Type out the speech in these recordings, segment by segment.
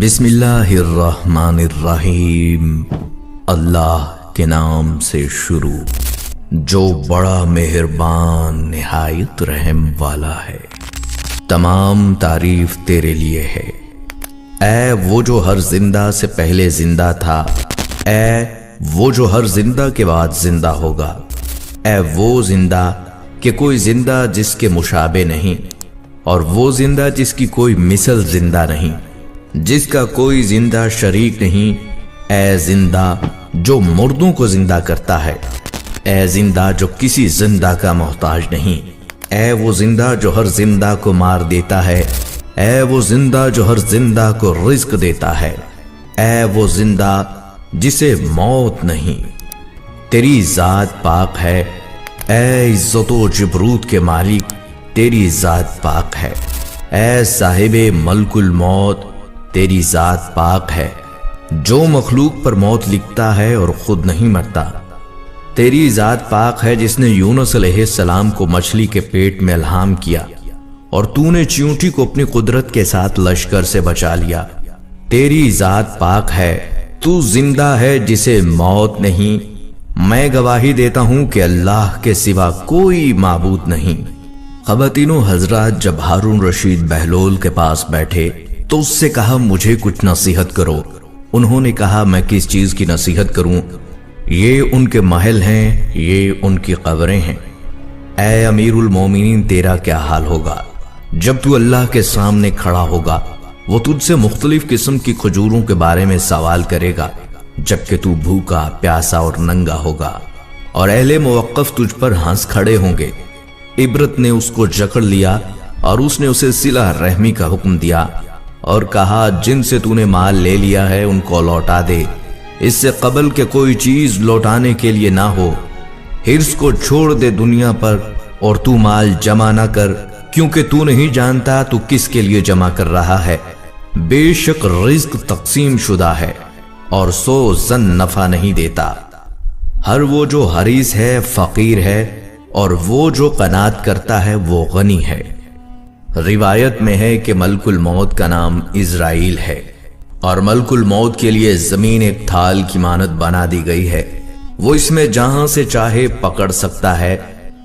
بسم اللہ الرحمن الرحیم، اللہ کے نام سے شروع جو بڑا مہربان نہایت رحم والا ہے۔ تمام تعریف تیرے لیے ہے، اے وہ جو ہر زندہ سے پہلے زندہ تھا، اے وہ جو ہر زندہ کے بعد زندہ ہوگا، اے وہ زندہ کہ کوئی زندہ جس کے مشابہ نہیں، اور وہ زندہ جس کی کوئی مثل زندہ نہیں، جس کا کوئی زندہ شریک نہیں، اے زندہ جو مردوں کو زندہ کرتا ہے، اے زندہ جو کسی زندہ کا محتاج نہیں، اے وہ زندہ جو ہر زندہ کو مار دیتا ہے، اے وہ زندہ جو ہر زندہ کو رزق دیتا ہے، اے وہ زندہ جسے موت نہیں۔ تیری ذات پاک ہے، اے عزت و جبروت کے مالک، تیری ذات پاک ہے، اے صاحب ملک الموت، تیری ذات پاک ہے، جو مخلوق پر موت لکھتا ہے اور خود نہیں مرتا۔ تیری ذات پاک ہے جس نے یونس علیہ السلام کو مچھلی کے پیٹ میں الہام کیا، اور تو نے چیونٹی کو اپنی قدرت کے ساتھ لشکر سے بچا لیا۔ تیری ذات پاک ہے، تو زندہ ہے جسے موت نہیں۔ میں گواہی دیتا ہوں کہ اللہ کے سوا کوئی معبود نہیں۔ خواتین و حضرات، جب ہارون رشید بہلول کے پاس بیٹھے تو اس سے کہا مجھے کچھ نصیحت کرو۔ انہوں نے کہا میں کس چیز کی نصیحت کروں؟ یہ ان کے محل ہیں، یہ ان کی قبریں ہیں۔ اے امیر المومنین، تیرا کیا حال ہوگا جب تو اللہ کے سامنے کھڑا ہوگا؟ وہ تجھ سے مختلف قسم کی کھجوروں کے بارے میں سوال کرے گا جبکہ تو بھوکا پیاسا اور ننگا ہوگا، اور اہل موقف تجھ پر ہنس کھڑے ہوں گے۔ عبرت نے اس کو جکڑ لیا اور اس نے اسے صلہ رحمی کا حکم دیا اور کہا جن سے تو نے مال لے لیا ہے ان کو لوٹا دے، اس سے قبل کہ کوئی چیز لوٹانے کے لیے نہ ہو۔ حرص کو چھوڑ دے دنیا پر اور تو مال جمع نہ کر، کیونکہ تو نہیں جانتا تو کس کے لیے جمع کر رہا ہے۔ بے شک رزق تقسیم شدہ ہے اور 100 زن نفع نہیں دیتا۔ ہر وہ جو حریص ہے فقیر ہے، اور وہ جو قناعت کرتا ہے وہ غنی ہے۔ روایت میں ہے کہ ملک الموت کا نام اسرائیل ہے، اور ملک الموت کے لیے زمین ایک تھال کی مانند بنا دی گئی ہے، وہ اس میں جہاں سے چاہے پکڑ سکتا ہے۔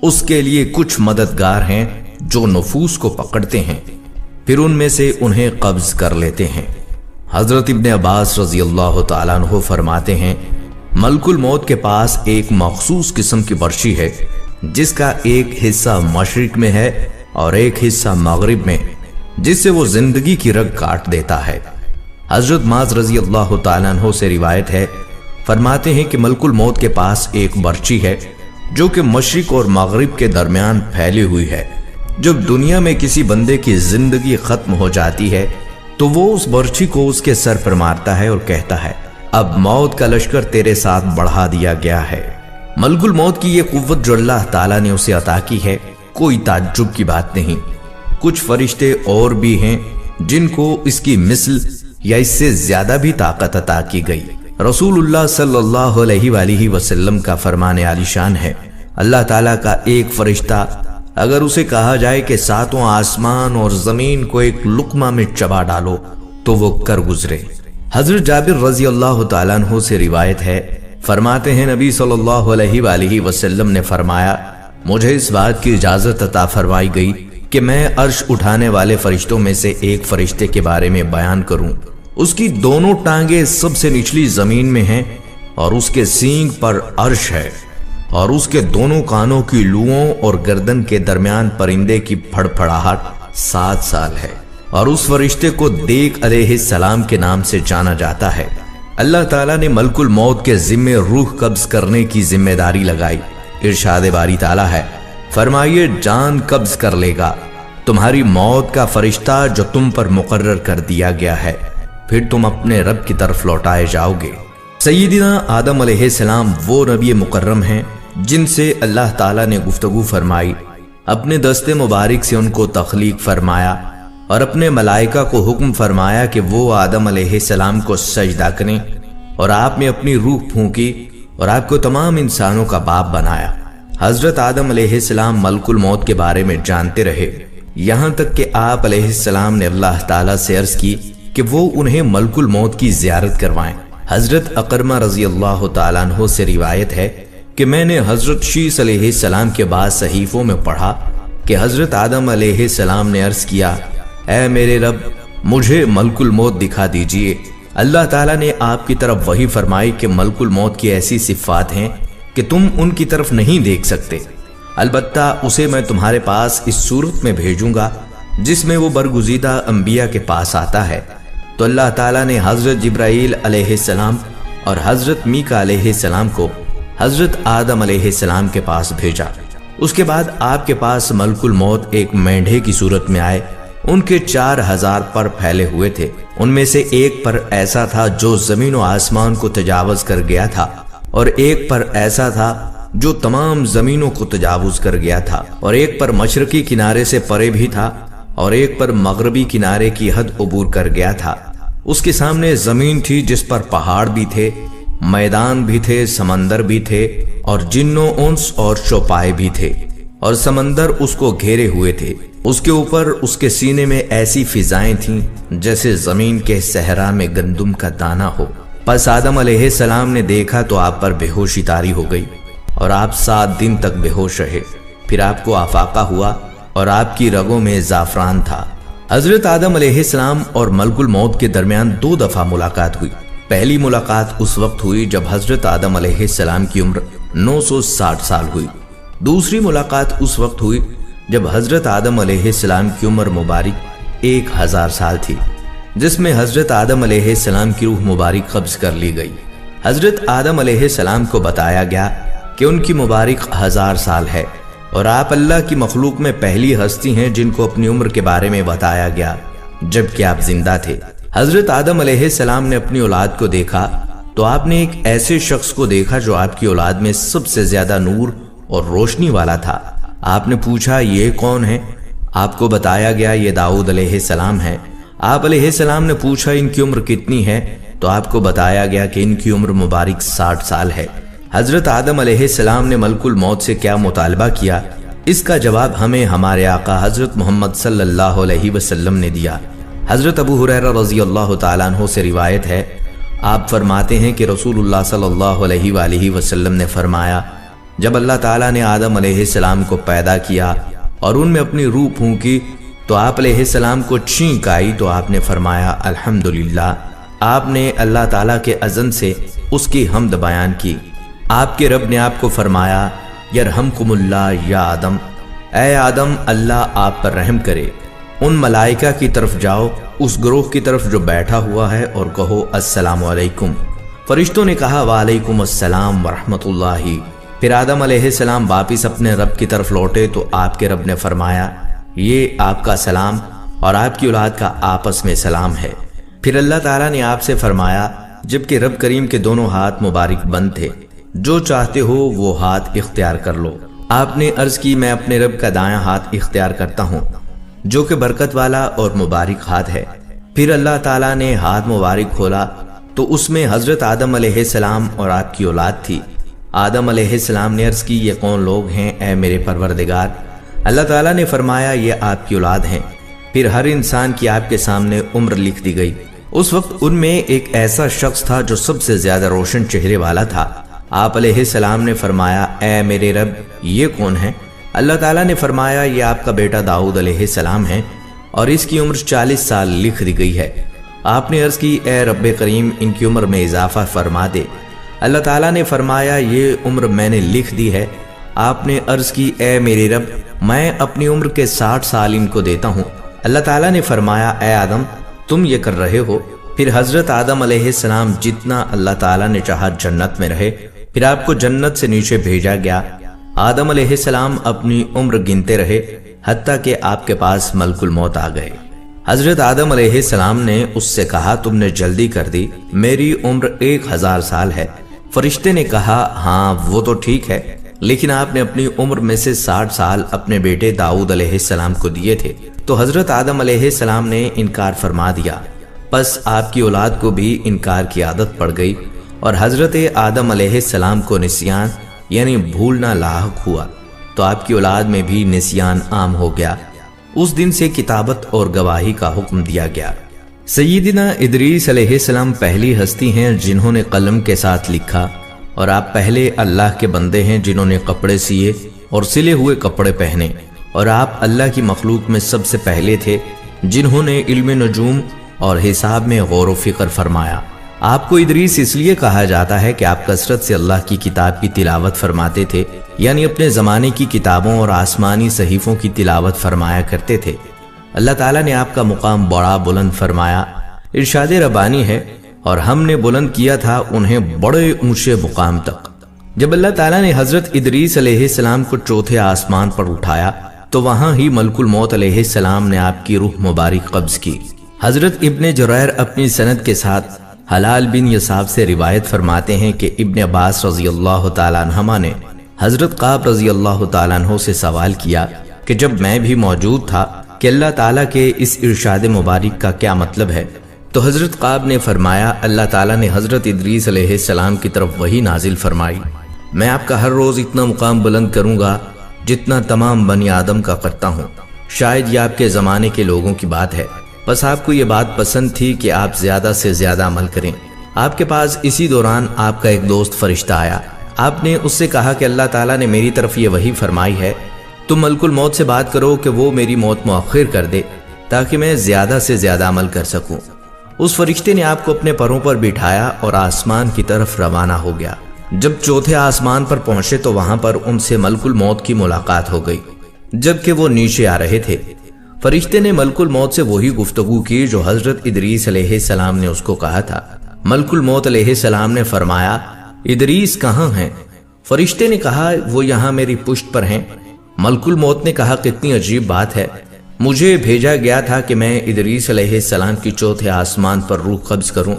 اس کے لیے کچھ مددگار ہیں جو نفوس کو پکڑتے ہیں، پھر ان میں سے انہیں قبض کر لیتے ہیں۔ حضرت ابن عباس رضی اللہ تعالیٰ عنہ فرماتے ہیں ملک الموت کے پاس ایک مخصوص قسم کی برچی ہے جس کا ایک حصہ مشرق میں ہے اور ایک حصہ مغرب میں، جس سے وہ زندگی کی رگ کاٹ دیتا ہے۔ حضرت معاذ رضی اللہ تعالیٰ عنہ سے روایت ہے، فرماتے ہیں کہ ملک الموت کے پاس ایک برچی ہے جو کہ مشرق اور مغرب کے درمیان پھیلی ہوئی ہے۔ جب دنیا میں کسی بندے کی زندگی ختم ہو جاتی ہے تو وہ اس برچی کو اس کے سر پر مارتا ہے اور کہتا ہے اب موت کا لشکر تیرے ساتھ بڑھا دیا گیا ہے۔ ملک الموت کی یہ قوت جو اللہ تعالیٰ نے اسے عطا کی ہے کوئی تعجب کی بات نہیں۔ کچھ فرشتے اور بھی ہیں جن کو اس کی مثل یا اس سے زیادہ بھی طاقت عطا کی گئی۔ رسول اللہ صلی اللہ علیہ وآلہ وسلم کا فرمان عالی شان ہے، اللہ تعالیٰ کا ایک فرشتہ اگر اسے کہا جائے کہ 7 آسمان اور زمین کو ایک لقمہ میں چبا ڈالو تو وہ کر گزرے۔ حضرت جابر رضی اللہ تعالیٰ عنہ سے روایت ہے، فرماتے ہیں نبی صلی اللہ علیہ وآلہ وسلم نے فرمایا مجھے اس بات کی اجازت عطا فرمائی گئی کہ میں عرش اٹھانے والے فرشتوں میں سے ایک فرشتے کے بارے میں بیان کروں۔ اس کی دونوں ٹانگیں سب سے نچلی زمین میں ہیں، اور اس کے سینگ پر عرش ہے، اور اس کے دونوں کانوں کی لوؤں اور گردن کے درمیان پرندے کی پھڑ پھڑاہٹ 7 سال ہے، اور اس فرشتے کو دیک علیہ السلام کے نام سے جانا جاتا ہے۔ اللہ تعالیٰ نے ملک الموت کے ذمے روح قبض کرنے کی ذمہ داری لگائی۔ ارشاد باری تعالیٰ ہے، فرمائیے جان قبض کر لے گا تمہاری موت کا فرشتہ جو تم پر مقرر کر دیا گیا ہے، پھر تم اپنے رب کی طرف لوٹائے جاؤ گے۔ سیدنا آدم علیہ السلام وہ نبی مکرم ہیں جن سے اللہ تعالیٰ نے گفتگو فرمائی، اپنے دست مبارک سے ان کو تخلیق فرمایا اور اپنے ملائکہ کو حکم فرمایا کہ وہ آدم علیہ السلام کو سجدہ کریں، اور آپ میں اپنی روح پھونکی اور آپ کو تمام انسانوں کا باپ بنایا۔ حضرت آدم علیہ السلام ملک الموت کے بارے میں جانتے رہے، یہاں تک کہ آپ علیہ السلام نے اللہ تعالیٰ سے عرض کی کہ وہ انہیں ملکل موت کی زیارت کروائیں۔ حضرت اکرمہ رضی اللہ تعالیٰ عنہ سے روایت ہے کہ میں نے حضرت شیس علیہ السلام کے بعد صحیفوں میں پڑھا کہ حضرت آدم علیہ السلام نے عرض کیا، اے میرے رب مجھے ملک الموت دکھا دیجئے۔ اللہ تعالیٰ نے آپ کی طرف وحی فرمائی کہ ملک الموت کی ایسی صفات ہیں کہ تم ان کی طرف نہیں دیکھ سکتے، البتہ اسے میں تمہارے پاس اس صورت میں بھیجوں گا جس میں وہ برگزیدہ انبیاء کے پاس آتا ہے۔ تو اللہ تعالیٰ نے حضرت جبرائیل علیہ السلام اور حضرت میکا علیہ السلام کو حضرت آدم علیہ السلام کے پاس بھیجا۔ اس کے بعد آپ کے پاس ملک الموت ایک مینڈھے کی صورت میں آئے۔ ان کے 4000 پر پھیلے ہوئے تھے، ان میں سے ایک پر ایسا تھا جو زمین و آسمان کو تجاوز کر گیا تھا، اور ایک پر ایسا تھا جو تمام زمینوں کو تجاوز کر گیا تھا، اور ایک پر مشرقی کنارے سے پرے بھی تھا، اور ایک پر مغربی کنارے کی حد عبور کر گیا تھا۔ اس کے سامنے زمین تھی جس پر پہاڑ بھی تھے، میدان بھی تھے، سمندر بھی تھے، اور جنوں انس اور چوپائے بھی تھے، اور سمندر اس کو گھیرے ہوئے تھے۔ اس کے اوپر اس کے سینے میں ایسی فضائیں تھیں جیسے زمین کے صحرا میں گندم کا دانہ ہو۔ پس آدم علیہ السلام نے دیکھا تو آپ پر بے ہوشی طاری ہو گئی، اور آپ 7 دن تک بے ہوش رہے۔ پھر آپ کو آفاقہ ہوا اور آپ کی رگوں میں زعفران تھا۔ حضرت آدم علیہ السلام اور ملک الموت کے درمیان 2 دفعہ ملاقات ہوئی۔ پہلی ملاقات اس وقت ہوئی جب حضرت آدم علیہ السلام کی عمر 960 سال ہوئی۔ دوسری ملاقات اس وقت ہوئی جب حضرت آدم علیہ السلام کی عمر مبارک 1000 سال تھی، جس میں حضرت آدم علیہ السلام کی روح مبارک قبض کر لی گئی۔ حضرت آدم علیہ السلام کو بتایا گیا کہ ان کی مبارک 1000 سال ہے، اور آپ اللہ کی مخلوق میں پہلی ہستی ہیں جن کو اپنی عمر کے بارے میں بتایا گیا جبکہ آپ زندہ تھے۔ حضرت آدم علیہ السلام نے اپنی اولاد کو دیکھا تو آپ نے ایک ایسے شخص کو دیکھا جو آپ کی اولاد میں سب سے زیادہ نور اور روشنی والا تھا۔ آپ نے پوچھا یہ کون ہے؟ آپ کو بتایا گیا یہ داؤد علیہ السلام ہے۔ آپ علیہ السلام نے پوچھا ان کی عمر کتنی ہے؟ تو آپ کو بتایا گیا کہ ان کی عمر مبارک 60 سال ہے۔ حضرت آدم علیہ السلام نے ملک الموت سے کیا مطالبہ کیا؟ اس کا جواب ہمیں ہمارے آقا حضرت محمد صلی اللہ علیہ وسلم نے دیا۔ حضرت ابو ہریرہ رضی اللہ تعالیٰ عنہ سے روایت ہے، آپ فرماتے ہیں کہ رسول اللہ صلی اللہ علیہ وآلہ وسلم نے فرمایا، جب اللہ تعالیٰ نے آدم علیہ السلام کو پیدا کیا اور ان میں اپنی روح پھونکی تو آپ علیہ السلام کو چھینک آئی تو آپ نے فرمایا الحمدللہ۔ آپ نے اللہ تعالیٰ کے اذن سے اس کی حمد بیان کی۔ آپ کے رب نے آپ کو فرمایا یرحمکم اللہ یا آدم، اے آدم اللہ آپ پر رحم کرے۔ ان ملائکہ کی طرف جاؤ، اس گروہ کی طرف جو بیٹھا ہوا ہے، اور کہو السلام علیکم۔ فرشتوں نے کہا وعلیکم السلام ورحمۃ اللہ۔ پھر آدم علیہ السلام واپس اپنے رب کی طرف لوٹے تو آپ کے رب نے فرمایا یہ آپ کا سلام اور آپ کی اولاد کا آپس میں سلام ہے۔ پھر اللہ تعالیٰ نے آپ سے فرمایا جبکہ رب کریم کے دونوں ہاتھ مبارک بند تھے، جو چاہتے ہو وہ ہاتھ اختیار کر لو۔ آپ نے عرض کی میں اپنے رب کا دایاں ہاتھ اختیار کرتا ہوں جو کہ برکت والا اور مبارک ہاتھ ہے۔ پھر اللہ تعالیٰ نے ہاتھ مبارک کھولا تو اس میں حضرت آدم علیہ السلام اور آپ کی اولاد تھی۔ آدم علیہ السلام نے عرض کی یہ کون لوگ ہیں اے میرے پروردگار؟ اللہ تعالیٰ نے فرمایا یہ آپ کی اولاد ہیں۔ پھر ہر انسان کی آپ کے سامنے عمر لکھ دی گئی۔ اس وقت ان میں ایک ایسا شخص تھا جو سب سے زیادہ روشن چہرے والا تھا۔ آپ علیہ السلام نے فرمایا اے میرے رب یہ کون ہے؟ اللہ تعالیٰ نے فرمایا یہ آپ کا بیٹا داؤد علیہ السلام ہے اور اس کی عمر 40 سال لکھ دی گئی ہے۔ آپ نے عرض کی اے رب کریم ان کی عمر میں اضافہ فرما دے۔ اللہ تعالیٰ نے فرمایا یہ عمر میں نے لکھ دی ہے۔ آپ نے عرض کی اے میرے رب میں اپنی عمر کے 60 سال ان کو دیتا ہوں۔ اللہ تعالیٰ نے فرمایا اے آدم تم یہ کر رہے ہو۔ پھر حضرت آدم علیہ السلام جتنا اللہ تعالیٰ نے چاہا جنت میں رہے، پھر آپ کو جنت سے نیچے بھیجا گیا۔ آدم علیہ السلام اپنی عمر گنتے رہے حتیٰ کہ آپ کے پاس ملک الموت آ گئے۔ حضرت آدم علیہ السلام نے اس سے کہا تم نے جلدی کر دی، میری عمر 1000 سال ہے۔ فرشتے نے کہا ہاں وہ تو ٹھیک ہے، لیکن آپ نے اپنی عمر میں سے 60 سال اپنے بیٹے داؤد علیہ السلام کو دیے تھے۔ تو حضرت آدم علیہ السلام نے انکار فرما دیا، پس آپ کی اولاد کو بھی انکار کی عادت پڑ گئی اور حضرت آدم علیہ السلام کو نسیان یعنی بھولنا لاحق ہوا، تو آپ کی اولاد میں بھی نسیان عام ہو گیا۔ اس دن سے کتابت اور گواہی کا حکم دیا گیا۔ سیدنا ادریس علیہ السلام پہلی ہستی ہیں جنہوں نے قلم کے ساتھ لکھا، اور آپ پہلے اللہ کے بندے ہیں جنہوں نے کپڑے سیے اور سلے ہوئے کپڑے پہنے، اور آپ اللہ کی مخلوق میں سب سے پہلے تھے جنہوں نے علم نجوم اور حساب میں غور و فکر فرمایا۔ آپ کو ادریس اس لیے کہا جاتا ہے کہ آپ کثرت سے اللہ کی کتاب کی تلاوت فرماتے تھے، یعنی اپنے زمانے کی کتابوں اور آسمانی صحیفوں کی تلاوت فرمایا کرتے تھے۔ اللہ تعالیٰ نے آپ کا مقام بڑا بلند فرمایا۔ ارشاد ربانی ہے، اور ہم نے بلند کیا تھا انہیں بڑے اونچے مقام تک۔ جب اللہ تعالیٰ نے حضرت ادریس علیہ السلام کو چوتھے آسمان پر اٹھایا تو وہاں ہی ملک الموت علیہ السلام نے آپ کی روح مبارک قبض کی۔ حضرت ابن جریر اپنی سند کے ساتھ حلال بن یساف سے روایت فرماتے ہیں کہ ابن عباس رضی اللہ تعالیٰ عنہما نے حضرت قعب رضی اللہ تعالیٰ عنہ سے سوال کیا کہ جب میں بھی موجود تھا کہ اللہ تعالیٰ کے اس ارشاد مبارک کا کیا مطلب ہے؟ تو حضرت قعب نے فرمایا، اللہ تعالیٰ نے حضرت ادریس علیہ السلام کی طرف وحی نازل فرمائی، میں آپ کا ہر روز اتنا مقام بلند کروں گا جتنا تمام بنی آدم کا کرتا ہوں۔ شاید یہ آپ کے زمانے کے لوگوں کی بات ہے، بس آپ کو یہ بات پسند تھی کہ آپ زیادہ سے زیادہ عمل کریں۔ آپ کے پاس اسی دوران آپ کا ایک دوست فرشتہ آیا۔ آپ نے اس سے کہا کہ اللہ تعالیٰ نے میری طرف یہ وحی فرمائی ہے، تم ملک الموت سے بات کرو کہ وہ میری موت مؤخر کر دے تاکہ میں زیادہ سے زیادہ عمل کر سکوں۔ اس فرشتے نے آپ کو اپنے پروں پر بٹھایا اور آسمان کی طرف روانہ ہو گیا۔ جب چوتھے آسمان پر پہنچے تو وہاں پر ان سے ملک الموت کی ملاقات ہو گئی، جبکہ وہ نیچے آ رہے تھے۔ فرشتے نے ملک الموت سے وہی گفتگو کی جو حضرت ادریس علیہ السلام نے اس کو کہا تھا۔ ملک الموت علیہ السلام نے فرمایا، ادریس کہاں ہیں؟ فرشتے نے کہا، وہ یہاں میری پشت پر ہیں۔ ملک الموت نے کہا، کتنی عجیب بات ہے، مجھے بھیجا گیا تھا کہ میں ادریس علیہ السلام کی چوتھے آسمان پر روح قبض کروں،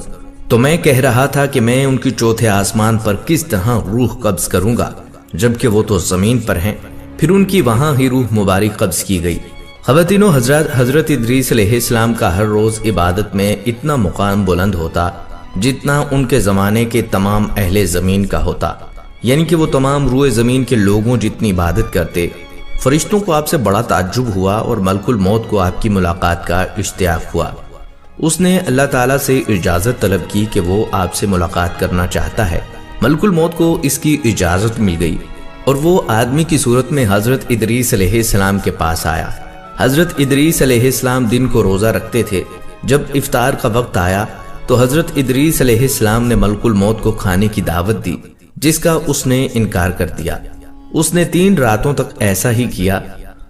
تو میں کہہ رہا تھا کہ میں ان کی چوتھے آسمان پر کس طرح روح قبض کروں گا جبکہ وہ تو زمین پر ہیں۔ پھر ان کی وہاں ہی روح مبارک قبض کی گئی۔ خواتین و حضرات، حضرت ادریس علیہ السلام کا ہر روز عبادت میں اتنا مقام بلند ہوتا جتنا ان کے زمانے کے تمام اہل زمین کا ہوتا، یعنی کہ وہ تمام روئے زمین کے لوگوں جتنی عبادت کرتے۔ فرشتوں کو آپ سے بڑا تعجب ہوا اور ملک الموت کو آپ کی ملاقات کا اشتیاق ہوا۔ اس نے اللہ تعالیٰ سے اجازت طلب کی کہ وہ آپ سے ملاقات کرنا چاہتا ہے۔ ملک الموت کو اس کی اجازت مل گئی اور وہ آدمی کی صورت میں حضرت ادریس علیہ السلام کے پاس آیا۔ حضرت ادریس علیہ السلام دن کو روزہ رکھتے تھے۔ جب افطار کا وقت آیا تو حضرت ادریس علیہ السلام نے ملک الموت کو کھانے کی دعوت دی، جس کا اس نے انکار کر دیا۔ اس نے 3 راتوں تک ایسا ہی کیا۔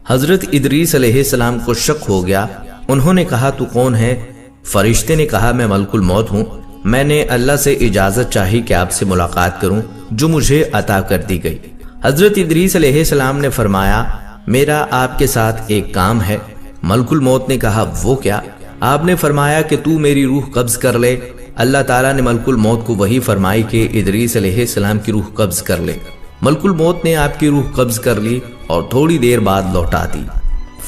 حضرت ادریس علیہ السلام کو شک ہو گیا۔ انہوں نے کہا، تو کون ہے؟ فرشتے نے کہا، میں ملک الموت ہوں، میں نے اللہ سے اجازت چاہی کہ آپ سے ملاقات کروں جو مجھے عطا کر دی گئی۔ حضرت ادریس علیہ السلام نے فرمایا، میرا آپ کے ساتھ ایک کام ہے۔ ملک الموت نے کہا، وہ کیا؟ آپ نے فرمایا کہ تو میری روح قبض کر لے۔ اللہ تعالیٰ نے ملک الموت کو وہی فرمائی کہ ادریس علیہ السلام کی روح قبض کر لے۔ ملک الموت نے آپ کی روح قبض کر لی اور تھوڑی دیر بعد لوٹا دی۔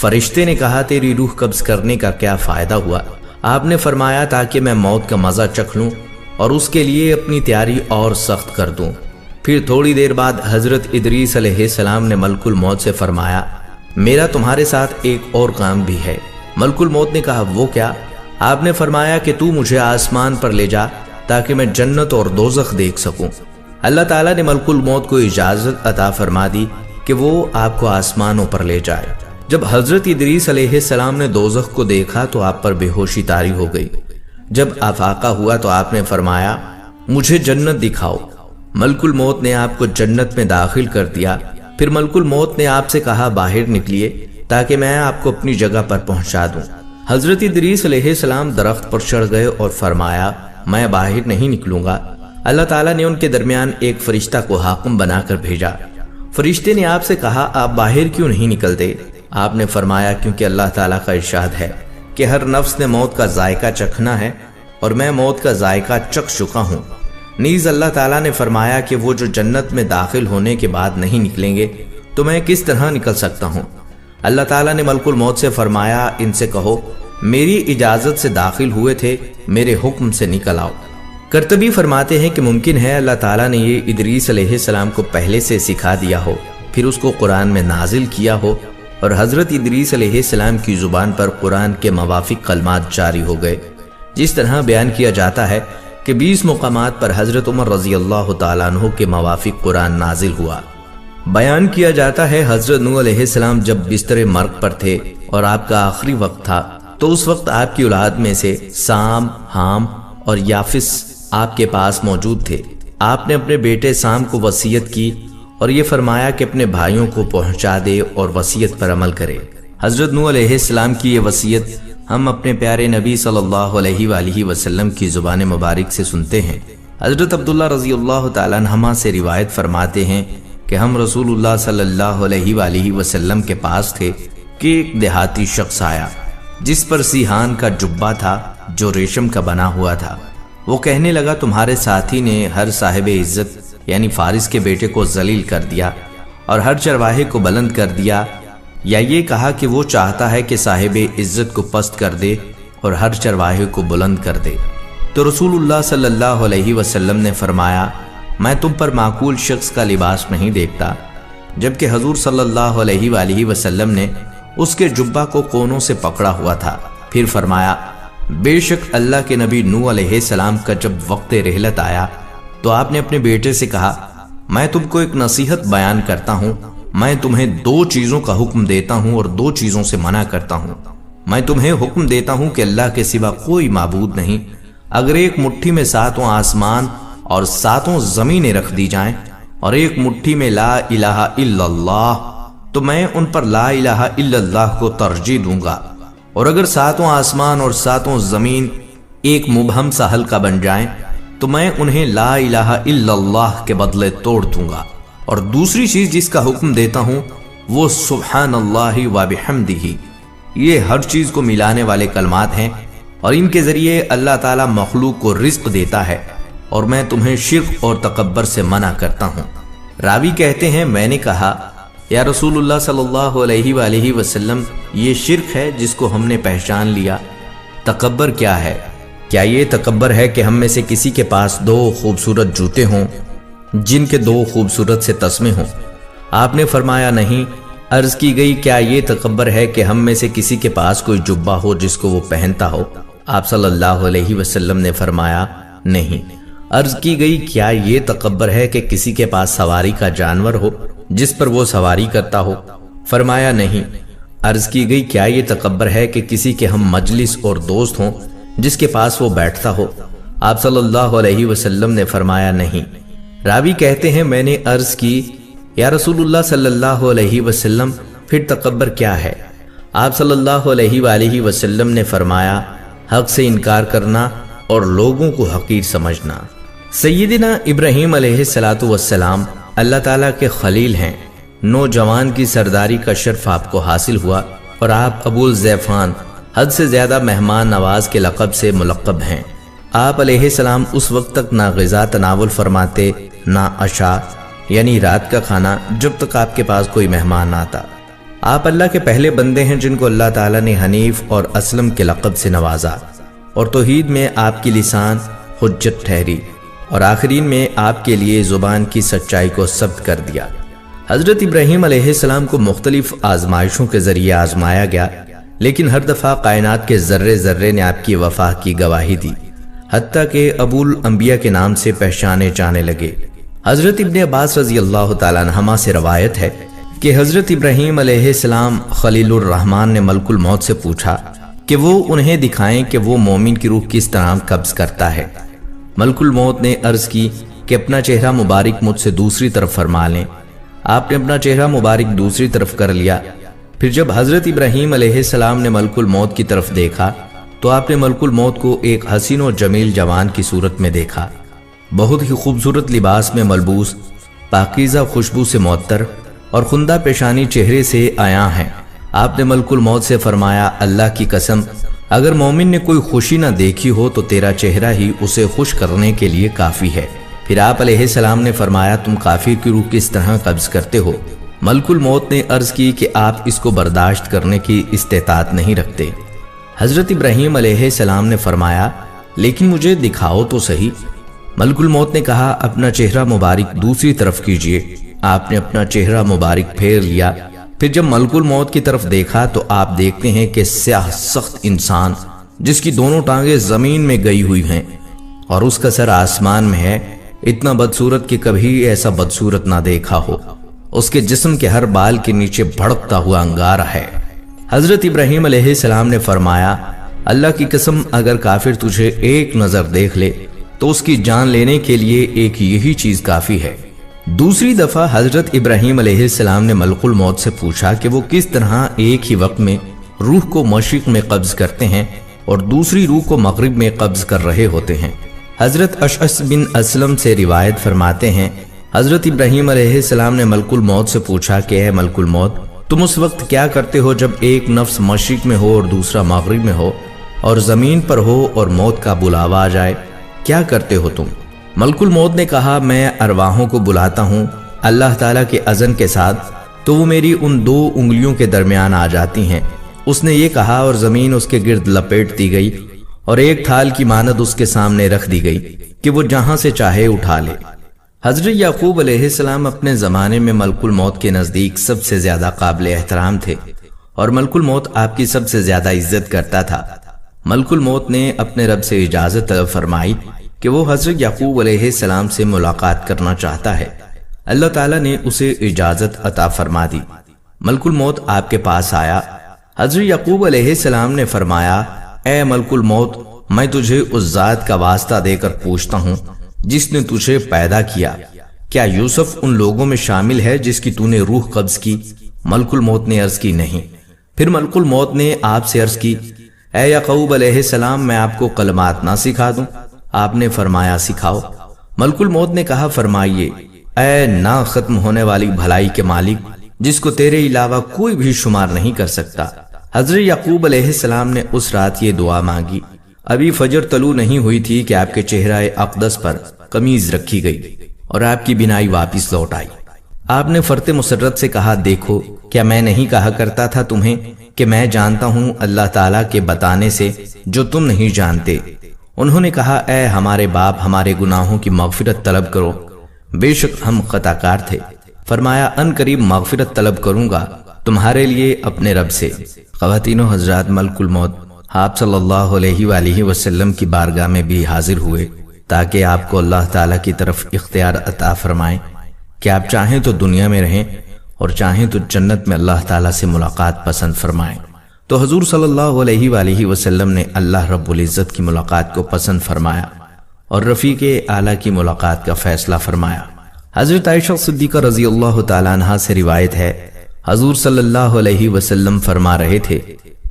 فرشتے نے کہا، تیری روح قبض کرنے کا کیا فائدہ ہوا؟ آپ نے فرمایا، تاکہ میں موت کا مزہ چکھ لوں اور اس کے لیے اپنی تیاری اور سخت کر دوں۔ پھر تھوڑی دیر بعد حضرت ادریس علیہ السلام نے ملک الموت سے فرمایا، میرا تمہارے ساتھ ایک اور کام بھی ہے۔ ملک الموت نے کہا، وہ کیا؟ آپ نے فرمایا کہ تو مجھے آسمان پر لے جا تاکہ میں جنت اور دوزخ دیکھ سکوں۔ اللہ تعالیٰ نے ملک الموت کو اجازت عطا فرما دی کہ وہ آپ کو آسمانوں پر لے جائے۔ جب حضرت ادریس علیہ السلام نے دوزخ کو دیکھا تو آپ پر بے ہوشی طاری ہو گئی۔ جب افاقہ ہوا تو آپ نے فرمایا، مجھے جنت دکھاؤ۔ ملک الموت نے آپ کو جنت میں داخل کر دیا۔ پھر ملک الموت نے آپ سے کہا، باہر نکلیے تاکہ میں آپ کو اپنی جگہ پر پہنچا دوں۔ حضرت ادریس علیہ السلام درخت پر چڑھ گئے اور فرمایا، میں باہر نہیں نکلوں گا۔ اللہ تعالیٰ نے ان کے درمیان ایک فرشتہ کو حاکم بنا کر بھیجا۔ فرشتے نے آپ سے کہا، آپ باہر کیوں نہیں نکلتے؟ آپ نے فرمایا، کیونکہ اللہ تعالیٰ کا ارشاد ہے کہ ہر نفس نے موت کا ذائقہ چکھنا ہے اور میں موت کا ذائقہ چکھ چکا ہوں۔ نیز اللہ تعالیٰ نے فرمایا کہ وہ جو جنت میں داخل ہونے کے بعد نہیں نکلیں گے تو میں کس طرح نکل سکتا ہوں؟ اللہ تعالیٰ نے ملک الموت سے فرمایا، ان سے کہو میری اجازت سے داخل ہوئے تھے، میرے حکم سے نکل آؤ۔ قرطبی فرماتے ہیں کہ ممکن ہے اللہ تعالیٰ نے یہ ادریس علیہ السلام کو پہلے سے سکھا دیا ہو، پھر اس کو قرآن میں نازل کیا ہو اور حضرت ادریس علیہ السلام کی زبان پر قرآن کے موافق کلمات جاری ہو گئے۔ جس طرح بیان کیا جاتا ہے کہ 20 مقامات پر حضرت عمر رضی اللہ تعالیٰ عنہ کے موافق قرآن نازل ہوا۔ بیان کیا جاتا ہے حضرت نوح علیہ السلام جب بستر مرگ پر تھے اور آپ کا آخری وقت تھا تو اس وقت آپ کی اولاد میں سے سام، حام اور یافس آپ کے پاس موجود تھے۔ آپ نے اپنے بیٹے سام کو وصیت کی اور یہ فرمایا کہ اپنے بھائیوں کو پہنچا دے اور وصیت پر عمل کرے۔ حضرت نوح علیہ السلام کی یہ وصیت ہم اپنے پیارے نبی صلی اللہ علیہ وآلہ وسلم کی زبان مبارک سے سنتے ہیں۔ حضرت عبداللہ رضی اللہ تعالیٰ عنہما سے روایت فرماتے ہیں کہ ہم رسول اللہ صلی اللہ علیہ وآلہ وسلم کے پاس تھے کہ ایک دیہاتی شخص آیا جس پر سیہان کا جبہ تھا جو ریشم کا بنا ہوا تھا۔ وہ کہنے لگا تمہارے ساتھی نے ہر صاحب عزت یعنی فارس کے بیٹے کو ذلیل کر دیا اور ہر چرواہے کو بلند کر دیا، یا یہ کہا کہ وہ چاہتا ہے کہ صاحب عزت کو پست کر دے اور ہر چرواہے کو بلند کر دے۔ تو رسول اللہ صلی اللہ علیہ وسلم نے فرمایا میں تم پر معقول شخص کا لباس نہیں دیکھتا، جبکہ حضور صلی اللہ علیہ وآلہ وسلم نے اس کے جبہ کو کونوں سے پکڑا ہوا تھا۔ پھر فرمایا بے شک اللہ کے نبی نوح علیہ السلام کا جب وقت رحلت آیا تو آپ نے اپنے بیٹے سے کہا میں تم کو ایک نصیحت بیان کرتا ہوں، میں تمہیں 2 چیزوں کا حکم دیتا ہوں اور 2 چیزوں سے منع کرتا ہوں۔ میں تمہیں حکم دیتا ہوں کہ اللہ کے سوا کوئی معبود نہیں۔ اگر ایک مٹھی میں 7 آسمان اور 7 زمینیں رکھ دی جائیں اور ایک مٹھی میں لا الہ الا اللہ تو میں ان پر لا الہ الا اللہ کو ترجیح دوں گا، اور اگر 7 آسمان اور 7 زمین ایک مبہم سا حلقہ بن جائیں تو میں انہیں لا الہ الا اللہ کے بدلے توڑ دوں گا۔ اور دوسری چیز جس کا حکم دیتا ہوں وہ سبحان اللہ و بحمدہ، یہ ہر چیز کو ملانے والے کلمات ہیں اور ان کے ذریعے اللہ تعالیٰ مخلوق کو رزق دیتا ہے، اور میں تمہیں شرک اور تکبر سے منع کرتا ہوں۔ راوی کہتے ہیں میں نے کہا یا رسول اللہ صلی اللہ علیہ وآلہ وسلم یہ شرک ہے جس کو ہم نے پہچان لیا، تکبر کیا ہے؟ کیا یہ تکبر ہے کہ ہم میں سے کسی کے پاس 2 خوبصورت جوتے ہوں جن کے 2 خوبصورت سے تسمے ہوں؟ آپ نے فرمایا نہیں۔ عرض کی گئی کیا یہ تکبر ہے کہ ہم میں سے کسی کے پاس کوئی جبہ ہو جس کو وہ پہنتا ہو؟ آپ صلی اللہ علیہ وسلم نے فرمایا نہیں۔ عرض کی گئی کیا یہ تکبر ہے کہ کسی کے پاس سواری کا جانور ہو جس پر وہ سواری کرتا ہو؟ فرمایا نہیں۔ عرض کی گئی کیا یہ تکبر ہے کہ کسی کے ہم مجلس اور دوست ہوں جس کے پاس وہ بیٹھتا ہو؟ آپ صلی اللہ علیہ وسلم نے فرمایا نہیں۔ راوی کہتے ہیں میں نے عرض کی یا رسول اللہ صلی اللہ علیہ وسلم پھر تکبر کیا ہے؟ آپ صلی اللہ علیہ وآلہ وسلم نے فرمایا حق سے انکار کرنا اور لوگوں کو حقیر سمجھنا۔ سیدنا ابراہیم علیہ السلام اللہ تعالیٰ کے خلیل ہیں۔ نوجوان کی سرداری کا شرف آپ کو حاصل ہوا اور آپ ابو الزیفان حد سے زیادہ مہمان نواز کے لقب سے ملقب ہیں۔ آپ علیہ السلام اس وقت تک نہ غذا تناول فرماتے نہ عشاء یعنی رات کا کھانا جب تک آپ کے پاس کوئی مہمان آتا۔ آپ اللہ کے پہلے بندے ہیں جن کو اللہ تعالیٰ نے حنیف اور اسلم کے لقب سے نوازا، اور توحید میں آپ کی لسان حجت ٹھہری اور آخرین میں آپ کے لیے زبان کی سچائی کو ثبت کر دیا۔ حضرت ابراہیم علیہ السلام کو مختلف آزمائشوں کے ذریعے آزمایا گیا، لیکن ہر دفعہ کائنات کے ذرے ذرے نے آپ کی وفا کی گواہی دی، حتیٰ کہ ابو الانبیاء کے نام سے پہچانے جانے لگے۔ حضرت ابن عباس رضی اللہ تعالیٰ عنہما سے روایت ہے کہ حضرت ابراہیم علیہ السلام خلیل الرحمن نے ملک الموت سے پوچھا کہ وہ انہیں دکھائیں کہ وہ مومن کی روح کس طرح قبض کرتا ہے۔ ملک الموت نے عرض کی کہ اپنا چہرہ مبارک مجھ سے دوسری طرف فرما لیں۔ آپ نے اپنا چہرہ مبارک دوسری طرف کر لیا۔ پھر جب حضرت ابراہیم علیہ السلام نے ملک الموت کی طرف دیکھا تو آپ نے ملک الموت کو ایک حسین و جمیل جوان کی صورت میں دیکھا، بہت ہی خوبصورت لباس میں ملبوس، پاکیزہ خوشبو سے معطر اور خندہ پیشانی چہرے سے عیاں ہیں۔ آپ نے ملک الموت سے فرمایا اللہ کی قسم اگر مومن نے کوئی خوشی نہ دیکھی ہو تو تیرا چہرہ ہی اسے خوش کرنے کے لیے کافی ہے۔ پھر آپ علیہ السلام نے فرمایا تم کافر کی روح کس طرح قبض کرتے ہو؟ ملک الموت نے عرض کی کہ آپ اس کو برداشت کرنے کی استطاعت نہیں رکھتے۔ حضرت ابراہیم علیہ السلام نے فرمایا لیکن مجھے دکھاؤ تو صحیح۔ ملک الموت نے کہا اپنا چہرہ مبارک دوسری طرف کیجئے۔ آپ نے اپنا چہرہ مبارک پھیر لیا۔ پھر جب ملک الموت کی طرف دیکھا تو آپ دیکھتے ہیں کہ سیاہ سخت انسان جس کی دونوں ٹانگیں زمین میں گئی ہوئی ہیں اور اس کا سر آسمان میں ہے، اتنا بدصورت کہ کبھی ایسا بدصورت نہ دیکھا ہو۔ اس کے جسم کے ہر بال کے نیچے بھڑکتا ہوا انگارہ ہے۔ حضرت ابراہیم علیہ السلام نے فرمایا، اللہ کی قسم اگر کافر تجھے ایک نظر دیکھ لے تو اس کی جان لینے کے لیے ایک یہی چیز کافی ہے۔ دوسری دفعہ حضرت ابراہیم علیہ السلام نے ملک الموت سے پوچھا کہ وہ کس طرح ایک ہی وقت میں روح کو مشرق میں قبض کرتے ہیں اور دوسری روح کو مغرب میں قبض کر رہے ہوتے ہیں۔ حضرت اشعث بن اسلم سے روایت فرماتے ہیں، حضرت ابراہیم علیہ السلام نے ملک الموت سے پوچھا کہ اے ملک الموت، تم اس وقت کیا کرتے ہو جب ایک نفس مشرق میں ہو اور دوسرا مغرب میں ہو اور زمین پر ہو اور موت کا بلاوا آ جائے، کیا کرتے ہو تم؟ ملک الموت نے کہا، میں ارواحوں کو بلاتا ہوں اللہ تعالیٰ کے اذن کے ساتھ، تو وہ میری ان دو انگلیوں کے درمیان آ جاتی ہیں۔ اس نے یہ کہا اور زمین اس کے گرد لپیٹ دی گئی اور ایک تھال کی مانند اس کے سامنے رکھ دی گئی کہ وہ جہاں سے چاہے اٹھا لے۔ حضرت یعقوب علیہ السلام اپنے زمانے میں ملک الموت کے نزدیک سب سے زیادہ قابل احترام تھے اور ملک الموت آپ کی سب سے زیادہ عزت کرتا تھا۔ ملک الموت نے اپنے رب سے اجازت طلب فرمائی کہ وہ حضرت یعقوب علیہ السلام سے ملاقات کرنا چاہتا ہے۔ اللہ تعالیٰ نے اسے اجازت عطا فرما دی۔ ملک الموت آپ کے پاس آیا۔ حضرت یعقوب علیہ السلام نے فرمایا، اے ملک الموت، میں تجھے اس ذات کا واسطہ دے کر پوچھتا ہوں جس نے تجھے پیدا کیا، کیا یوسف ان لوگوں میں شامل ہے جس کی تو نے روح قبض کی؟ ملک الموت نے عرض کی، نہیں۔ پھر ملک الموت نے آپ سے عرض کی، اے یعقوب علیہ السلام، میں آپ کو کلمات نہ سکھا دوں؟ آپ نے فرمایا، سکھاؤ۔ ملک الموت نے کہا، فرمائیے، اے نہ ختم ہونے والی بھلائی کے مالک، جس کو تیرے علاوہ کوئی بھی شمار نہیں کر سکتا۔ حضرت یعقوب علیہ السلام نے اس رات یہ دعا مانگی۔ ابھی فجر طلوع نہیں ہوئی تھی کہ آپ کے چہرہ اقدس پر قمیض رکھی گئی اور آپ کی بینائی واپس لوٹ آئی۔ آپ نے فرت مسرت سے کہا، دیکھو، کیا میں نہیں کہا کرتا تھا تمہیں کہ میں جانتا ہوں اللہ تعالیٰ کے بتانے سے جو تم نہیں جانتے؟ انہوں نے کہا، اے ہمارے باپ، ہمارے گناہوں کی مغفرت طلب کرو، بے شک ہم خطا کار تھے۔ فرمایا، ان قریب مغفرت طلب کروں گا تمہارے لیے اپنے رب سے۔ خواتین و حضرات، ملک الموت آپ صلی اللہ علیہ وآلہ وسلم کی بارگاہ میں بھی حاضر ہوئے تاکہ آپ کو اللہ تعالیٰ کی طرف اختیار عطا فرمائیں کہ آپ چاہیں تو دنیا میں رہیں اور چاہیں تو جنت میں اللہ تعالیٰ سے ملاقات پسند فرمائیں۔ تو حضور صلی اللہ علیہ وآلہ وسلم نے اللہ رب العزت کی ملاقات کو پسند فرمایا اور رفیق اعلیٰ کی ملاقات کا فیصلہ فرمایا۔ حضرت عائشہ صدیقہ رضی اللہ تعالیٰ عنہا سے روایت ہے، حضور صلی اللہ علیہ وسلم فرما رہے تھے،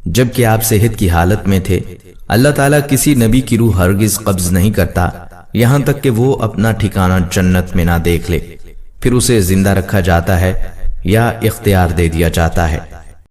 جبکہ آپ صحت کی حالت میں تھے، اللہ تعالیٰ کسی نبی کی روح ہرگز قبض نہیں کرتا یہاں تک کہ وہ اپنا ٹھکانہ جنت میں نہ دیکھ لے، پھر اسے زندہ رکھا جاتا ہے یا اختیار دے دیا جاتا ہے۔